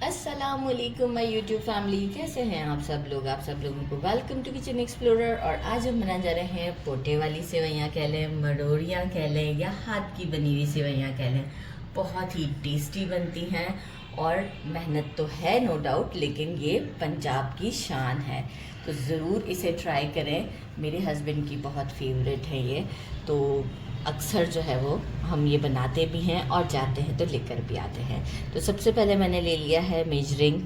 अस्सलामुअलैकुम my YouTube family, कैसे हैं आप सब लोग। आप सब लोगों को वेलकम टू किचन एक्सप्लोरर। और आज हम बनाने जा रहे हैं पोटे वाली सेवइयाँ कह लें, मडोरियाँ कह लें, या हाथ की बनी हुई सेवइयाँ कह लें। बहुत ही टेस्टी बनती हैं और मेहनत तो है नो डाउट, लेकिन ये पंजाब की शान है, तो ज़रूर इसे ट्राई करें। मेरे हस्बैंड की बहुत फेवरेट है ये, तो अक्सर जो है वो हम ये बनाते भी हैं और जाते हैं तो लेकर भी आते हैं। तो सबसे पहले मैंने ले लिया है मेजरिंग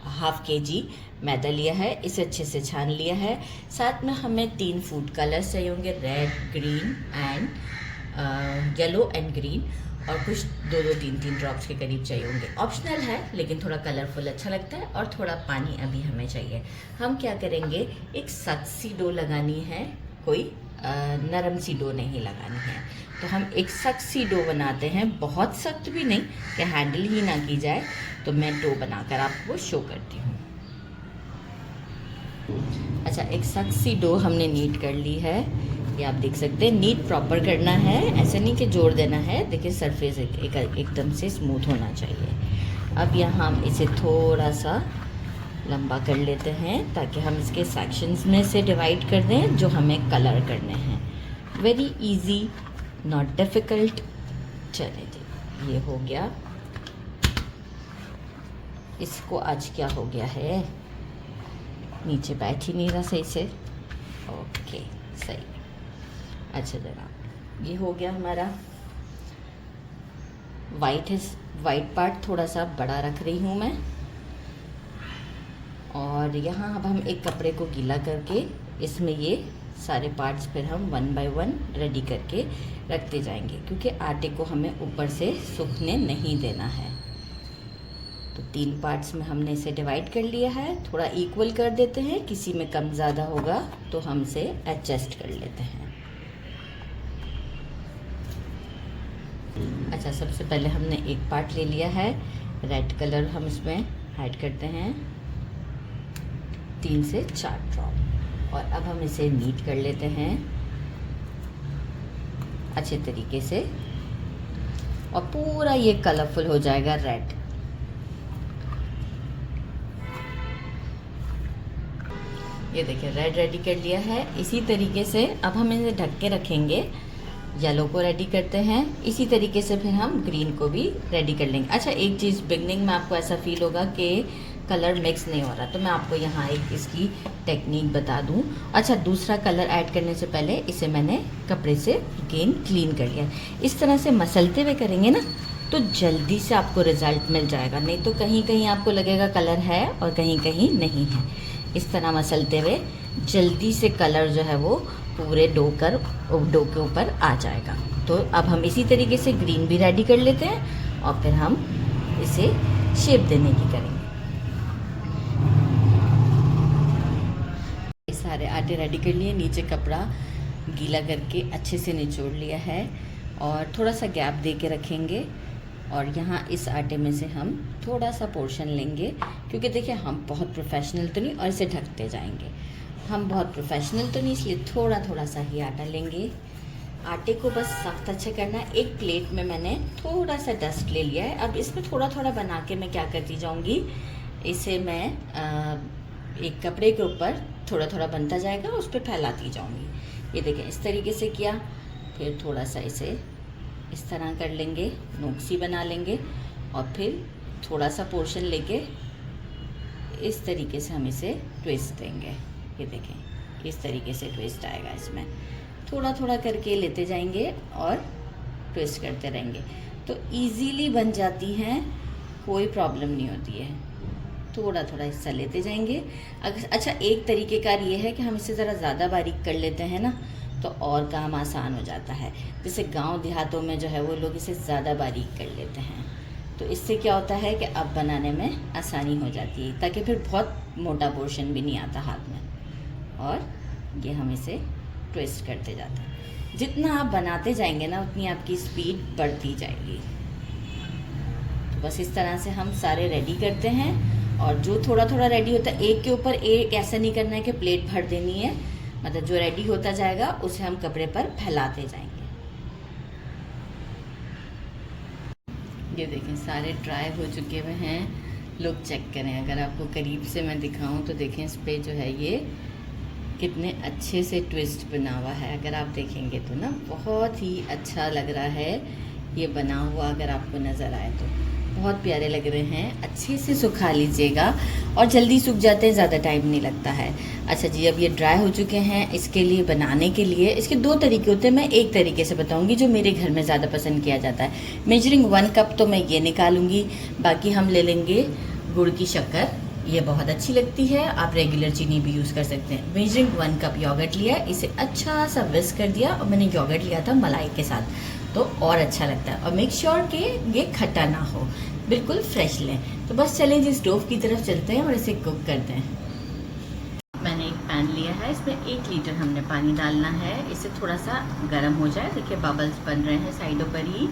हाफ़ केजी मैदा लिया है, इसे अच्छे से छान लिया है। साथ में हमें 3 फूड कलर्स चाहिए होंगे, red, green and yellow and green, और कुछ 2-3 ड्रॉप्स के करीब चाहिए होंगे। ऑप्शनल है लेकिन थोड़ा कलरफुल अच्छा लगता है। और थोड़ा पानी अभी हमें चाहिए। हम क्या करेंगे, एक सख्त सी डो लगानी है, कोई नरम सी डो नहीं लगानी है। तो हम एक सख्त सी डो बनाते हैं, बहुत सख्त भी नहीं कि हैंडल ही ना की जाए। तो मैं डो बनाकर आपको शो करती हूँ। अच्छा, एक सख्त सी डो हमने नीट कर ली है, ये आप देख सकते हैं। नीट प्रॉपर करना है, ऐसा नहीं कि जोड़ देना है। देखिए सरफेस एकदम से स्मूथ होना चाहिए। अब यहाँ हम इसे थोड़ा सा लंबा कर लेते हैं ताकि हम इसके सेक्शंस में से डिवाइड कर दें जो हमें कलर करने हैं। Very easy, not difficult. चले जी, ये हो गया। इसको आज क्या हो गया है, नीचे बैठ ही नहीं रहा सही से। ओके, सही। अच्छा जनाब, ये हो गया हमारा। वाइट पार्ट थोड़ा सा बड़ा रख रही हूँ मैं। और यहाँ अब हम एक कपड़े को गीला करके इसमें ये सारे पार्ट्स फिर हम 1 बाय 1 रेडी करके रखते जाएंगे, क्योंकि आटे को हमें ऊपर से सूखने नहीं देना है। तो 3 पार्ट्स में हमने इसे डिवाइड कर लिया है। थोड़ा इक्वल कर देते हैं, किसी में कम ज़्यादा होगा तो हम इसे एडजस्ट कर लेते हैं। अच्छा, सबसे पहले हमने एक पार्ट ले लिया है, रेड कलर हम इसमें ऐड करते हैं 3 से 4 ड्रॉप। और अब हम इसे नीट कर लेते हैं अच्छे तरीके से, और पूरा ये कलरफुल हो जाएगा रेड। ये देखिए रेड रेडी कर लिया है। इसी तरीके से अब हम इसे ढक के रखेंगे। येलो को रेडी करते हैं, इसी तरीके से फिर हम ग्रीन को भी रेडी कर लेंगे। अच्छा, एक चीज़ बिगनिंग में आपको ऐसा फील होगा कि कलर मिक्स नहीं हो रहा, तो मैं आपको यहाँ एक इसकी टेक्निक बता दूँ। अच्छा, दूसरा कलर ऐड करने से पहले इसे मैंने कपड़े से अगेन क्लीन कर लिया। इस तरह से मसलते हुए करेंगे ना तो जल्दी से आपको रिज़ल्ट मिल जाएगा, नहीं तो कहीं कहीं आपको लगेगा कलर है और कहीं कहीं नहीं है। इस तरह मसलते हुए जल्दी से कलर जो है वो पूरे डो के ऊपर आ जाएगा। तो अब हम इसी तरीके से ग्रीन भी रेडी कर लेते हैं और फिर हम इसे शेप देने की करेंगे। सारे आटे रेडी कर लिए, नीचे कपड़ा गीला करके अच्छे से निचोड़ लिया है और थोड़ा सा गैप दे के रखेंगे। और यहाँ इस आटे में से हम थोड़ा सा पोर्शन लेंगे, क्योंकि देखिए हम बहुत प्रोफेशनल तो नहीं और इसे ढकते जाएंगे। हम बहुत प्रोफेशनल तो नहीं, इसलिए थोड़ा थोड़ा सा ही आटा लेंगे। आटे को बस सख्त अच्छा करना है। एक प्लेट में मैंने थोड़ा सा डस्ट ले लिया है। अब इसमें थोड़ा थोड़ा बना के मैं क्या करती जाऊँगी, इसे मैं एक कपड़े के ऊपर थोड़ा थोड़ा बनता जाएगा, उस पर फैलाती जाऊँगी। ये देखें, इस तरीके से किया, फिर थोड़ा सा इसे इस तरह कर लेंगे, नोक्सी बना लेंगे, और फिर थोड़ा सा पोर्शन लेके इस तरीके से हम इसे ट्विस्ट देंगे। ये देखें, इस तरीके से ट्विस्ट आएगा। इसमें थोड़ा थोड़ा करके लेते जाएंगे और ट्विस्ट करते रहेंगे, तो इजीली बन जाती हैं, कोई प्रॉब्लम नहीं होती है। थोड़ा थोड़ा हिस्सा लेते जाएंगे। अच्छा, एक तरीक़ेकार ये है कि हम इसे ज़रा ज़्यादा बारीक कर लेते हैं ना, तो और काम आसान हो जाता है। जैसे गांव देहातों में जो है वो लोग इसे ज़्यादा बारीक कर लेते हैं, तो इससे क्या होता है कि अब बनाने में आसानी हो जाती है, ताकि फिर बहुत मोटा पोर्शन भी नहीं आता हाथ में। और ये हम इसे ट्विस्ट करते जाते हैं। जितना आप बनाते जाएंगे ना उतनी आपकी स्पीड बढ़ती जाएगी। तो बस इस तरह से हम सारे रेडी करते हैं, और जो थोड़ा थोड़ा रेडी होता है एक के ऊपर एक, ऐसा नहीं करना है कि प्लेट भर देनी है। मतलब जो रेडी होता जाएगा उसे हम कपड़े पर फैलाते जाएंगे। ये देखें सारे ड्राई हो चुके हुए हैं। लुक चेक करें, अगर आपको करीब से मैं दिखाऊं तो देखें इस पे जो है ये कितने अच्छे से ट्विस्ट बना हुआ है। अगर आप देखेंगे तो ना बहुत ही अच्छा लग रहा है ये बना हुआ। अगर आपको नज़र आए तो बहुत प्यारे लग रहे हैं। अच्छे से सुखा लीजिएगा और जल्दी सूख जाते हैं, ज़्यादा टाइम नहीं लगता है। अच्छा जी, अब ये ड्राई हो चुके हैं। इसके लिए बनाने के लिए इसके 2 तरीके होते हैं। मैं एक तरीके से बताऊंगी जो मेरे घर में ज़्यादा पसंद किया जाता है। मेजरिंग 1 कप तो मैं ये निकालूंगी, बाकी हम ले लेंगे गुड़ की शक्कर। ये बहुत अच्छी लगती है, आप रेगुलर चीनी भी यूज़ कर सकते हैं। मेजरिंग 1 कप योगर्ट लिया, इसे अच्छा सा विस्क कर दिया और मैंने योगर्ट लिया था मलाई के साथ, तो और अच्छा लगता है। और मेक श्योर कि ये खट्टा ना हो, बिल्कुल फ्रेश लें। तो बस चलें जी स्टोव की तरफ चलते हैं और इसे कुक करते हैं। मैंने एक पैन लिया है, इसमें 1 लीटर हमने पानी डालना है। इसे थोड़ा सा गर्म हो जाए, देखिए बबल्स बन रहे हैं साइडों पर ही।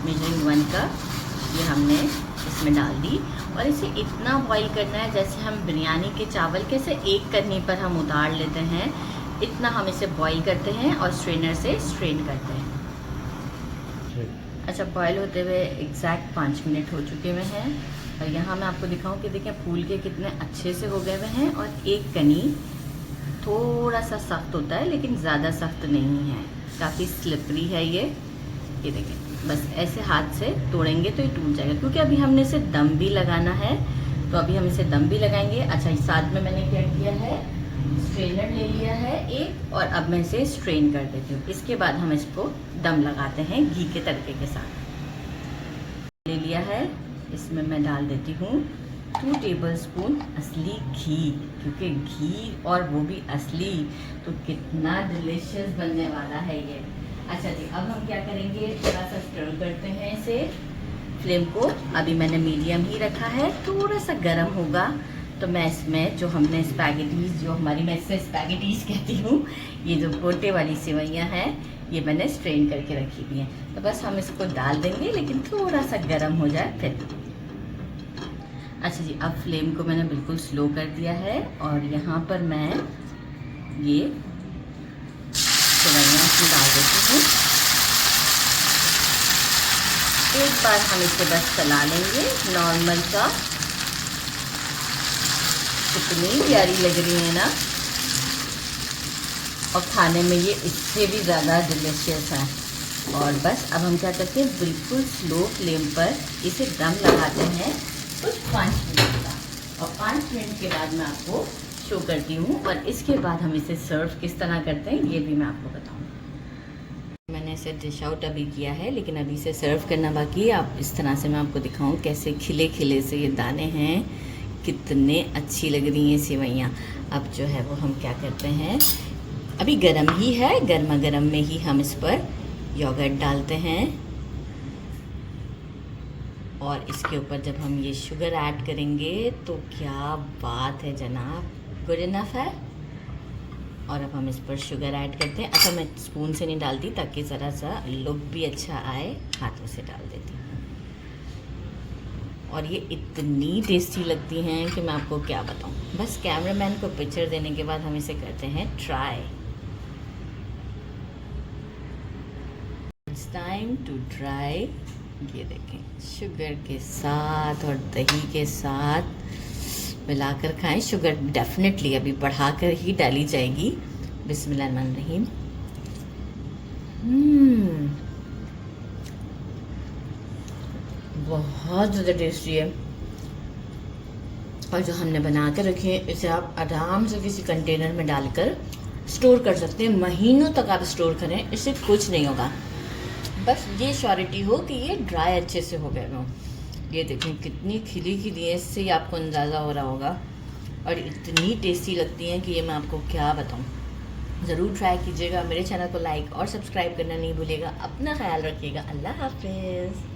मेजरिंग 1 कप ये हमने इसमें डाल दी और इसे इतना बॉईल करना है जैसे हम बिरयानी के चावल कैसे एक करनी पर हम उतार लेते हैं, इतना हम इसे बॉईल करते हैं और स्ट्रेनर से स्ट्रेन करते हैं। अच्छा, बॉईल होते हुए एग्जैक्ट 5 मिनट हो चुके हुए हैं और यहाँ मैं आपको दिखाऊं कि देखें फूल के कितने अच्छे से हो गए हुए हैं। और एक कनी थोड़ा सा सख्त होता है लेकिन ज़्यादा सख्त नहीं है, काफ़ी स्लिपरी है ये देखें। बस ऐसे हाथ से तोड़ेंगे तो ये टूट जाएगा, क्योंकि अभी हमने इसे दम भी लगाना है, तो अभी हम इसे दम भी लगाएंगे। अच्छा, इस साथ में मैंने क्या किया है, स्ट्रेनर ले लिया है एक और अब मैं इसे स्ट्रेन कर देती हूँ। इसके बाद हम इसको दम लगाते हैं घी के तड़के के साथ। ले लिया है, इसमें मैं डाल देती हूँ 2 टेबलस्पून असली घी, क्योंकि घी और वो भी असली, तो कितना डिलीशियस बनने वाला है ये। अच्छा जी, अब हम क्या करेंगे, थोड़ा सा स्टर करते हैं इसे। फ्लेम को अभी मैंने मीडियम ही रखा है, थोड़ा सा गर्म होगा तो मैं इसमें जो हमने स्पैगेटीज़, जो हमारी, मैं इसे स्पैगेटीज़ कहती हूँ, ये जो गोटे वाली सेवइयाँ हैं ये मैंने स्ट्रेन करके रखी हुई हैं, तो बस हम इसको डाल देंगे, लेकिन थोड़ा सा गर्म हो जाए फिर। अच्छा जी, अब फ्लेम को मैंने बिल्कुल स्लो कर दिया है और यहाँ पर मैं ये सेवइयाँ डाल देती हूँ। एक बार हम इसे बस चला लेंगे नॉर्मल सा। कितनी प्यारी लग रही है ना, और खाने में ये इससे भी ज़्यादा डिलीशियस है। और बस अब हम क्या करते हैं, बिल्कुल स्लो फ्लेम पर इसे दम लगाते हैं कुछ 5 मिनट का, और 5 मिनट के बाद मैं आपको शो करती हूँ और इसके बाद हम इसे सर्व किस तरह करते हैं ये भी मैं आपको बताऊँ। मैंने इसे डिश आउट अभी किया है, लेकिन अभी इसे सर्व करना बाकी है। आप इस तरह से मैं आपको दिखाऊँ कैसे खिले खिले से ये दाने हैं, कितने अच्छी लग रही हैं सेवइयाँ। अब जो है वो हम क्या करते हैं, अभी गरम ही है, गर्मा गर्म में ही हम इस पर योगर्ट डालते हैं और इसके ऊपर जब हम ये शुगर ऐड करेंगे तो क्या बात है जनाब, गुड इनफ है। और अब हम इस पर शुगर ऐड करते हैं। अच्छा, मैं स्पून से नहीं डालती ताकि ज़रा सा लुक भी अच्छा आए, हाथों से डाल देती हूँ। और ये इतनी टेस्टी लगती हैं कि मैं आपको क्या बताऊँ। बस कैमरामैन को पिक्चर देने के बाद हम इसे करते हैं try. It's time to try. ये देखें, शुगर के साथ और दही के साथ मिलाकर खाएं। शुगर डेफिनेटली अभी बढ़ाकर ही डाली जाएगी। बिस्मिल्लाहिर्रहमानिर्रहीम। बहुत ज़्यादा टेस्टी है। और जो हमने बना कर रखे हैं इसे आप आराम से किसी कंटेनर में डालकर स्टोर कर सकते हैं, महीनों तक आप स्टोर करें, इससे कुछ नहीं होगा। बस ये श्योरिटी हो कि ये ड्राई अच्छे से हो गए हो। ये देखें कितनी खिली खिली है, इससे ही आपको अंदाज़ा हो रहा होगा। और इतनी टेस्टी लगती हैं कि ये मैं आपको क्या बताऊं। ज़रूर ट्राई कीजिएगा। मेरे चैनल को लाइक और सब्सक्राइब करना नहीं भूलिएगा। अपना ख्याल रखिएगा। अल्लाह हाफिज़।